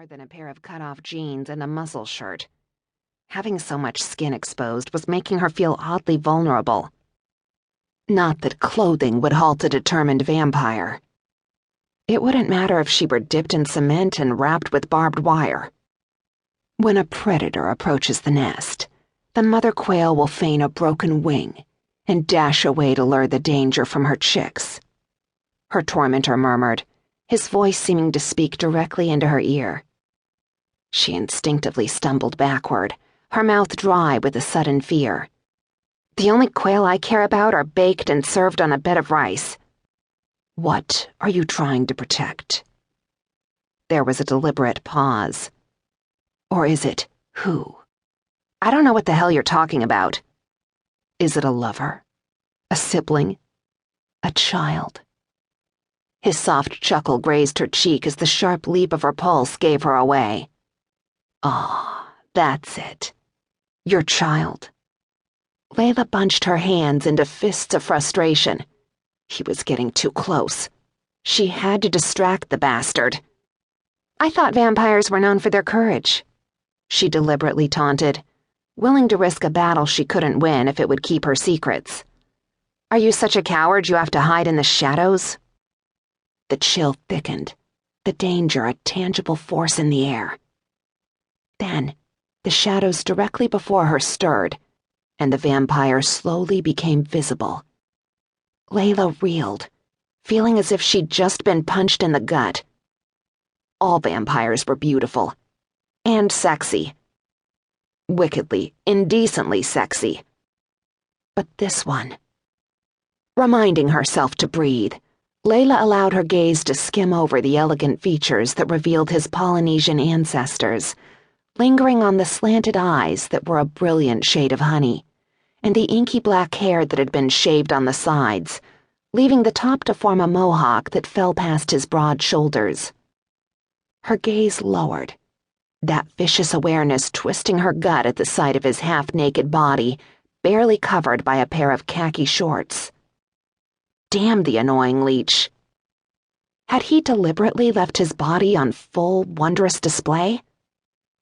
more than a pair of cut-off jeans and a muscle shirt. Having so much skin exposed was making her feel oddly vulnerable. Not that clothing would halt a determined vampire. It wouldn't matter if she were dipped in cement and wrapped with barbed wire. When a predator approaches the nest, the mother quail will feign a broken wing and dash away to lure the danger from her chicks. Her tormentor murmured, his voice seeming to speak directly into her ear. She instinctively stumbled backward, her mouth dry with a sudden fear. The only quail I care about are baked and served on a bed of rice. What are you trying to protect? There was a deliberate pause. Or is it who? I don't know what the hell you're talking about. Is it a lover? A sibling? A child? His soft chuckle grazed her cheek as the sharp leap of her pulse gave her away. Ah, that's it. Your child. Laylah bunched her hands into fists of frustration. He was getting too close. She had to distract the bastard. I thought vampires were known for their courage, she deliberately taunted, willing to risk a battle she couldn't win if it would keep her secrets. Are you such a coward you have to hide in the shadows? The chill thickened, the danger a tangible force in the air. Then, the shadows directly before her stirred, and the vampire slowly became visible. Laylah reeled, feeling as if she'd just been punched in the gut. All vampires were beautiful. And sexy. Wickedly, indecently sexy. But this one. Reminding herself to breathe, Laylah allowed her gaze to skim over the elegant features that revealed his Polynesian ancestors, lingering on the slanted eyes that were a brilliant shade of honey, and the inky black hair that had been shaved on the sides, leaving the top to form a mohawk that fell past his broad shoulders. Her gaze lowered, that vicious awareness twisting her gut at the sight of his half-naked body, barely covered by a pair of khaki shorts. Damn the annoying leech. Had he deliberately left his body on full, wondrous display?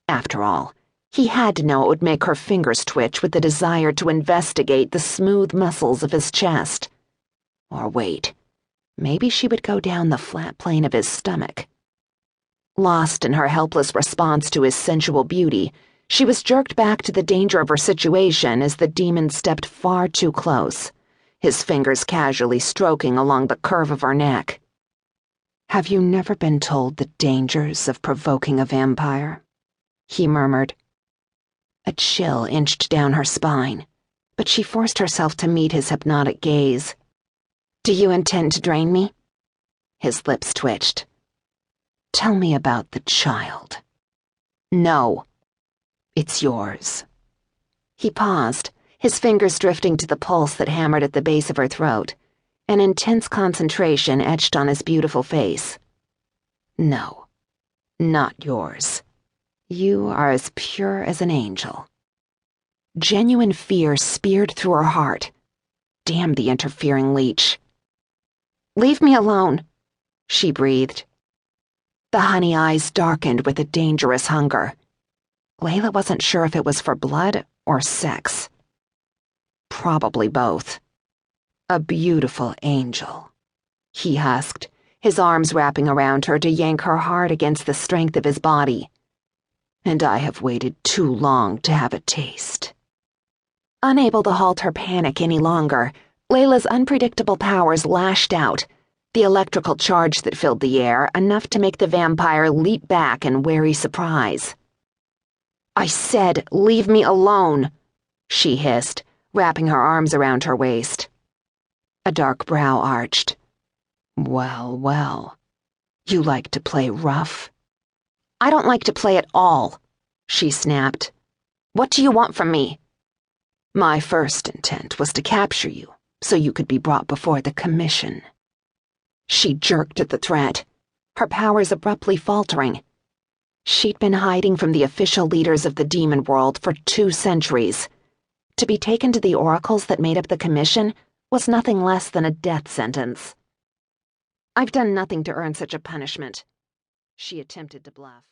After all, he had to know it would make her fingers twitch with the desire to investigate the smooth muscles of his chest. Or wait, maybe she would go down the flat plane of his stomach. Lost in her helpless response to his sensual beauty, she was jerked back to the danger of her situation as the demon stepped far too close, his fingers casually stroking along the curve of her neck. Have you never been told the dangers of provoking a vampire? He murmured. A chill inched down her spine, but she forced herself to meet his hypnotic gaze. Do you intend to drain me? His lips twitched. Tell me about the child. No. It's yours. He paused, his fingers drifting to the pulse that hammered at the base of her throat, an intense concentration etched on his beautiful face. No, not yours. You are as pure as an angel. Genuine fear speared through her heart. Damn the interfering leech. Leave me alone, she breathed. The honey eyes darkened with a dangerous hunger. Laylah wasn't sure if it was for blood or sex. Probably both. A beautiful angel, he husked, his arms wrapping around her to yank her hard against the strength of his body. And I have waited too long to have a taste. Unable to halt her panic any longer, Laylah's unpredictable powers lashed out, the electrical charge that filled the air enough to make the vampire leap back in wary surprise. I said, leave me alone, she hissed, wrapping her arms around her waist. A dark brow arched. Well, well. You like to play rough? I don't like to play at all, she snapped. What do you want from me? My first intent was to capture you, so you could be brought before the commission. She jerked at the threat, her powers abruptly faltering. She'd been hiding from the official leaders of the demon world for 2 centuries. To be taken to the oracles that made up the commission was nothing less than a death sentence. I've done nothing to earn such a punishment. She attempted to bluff.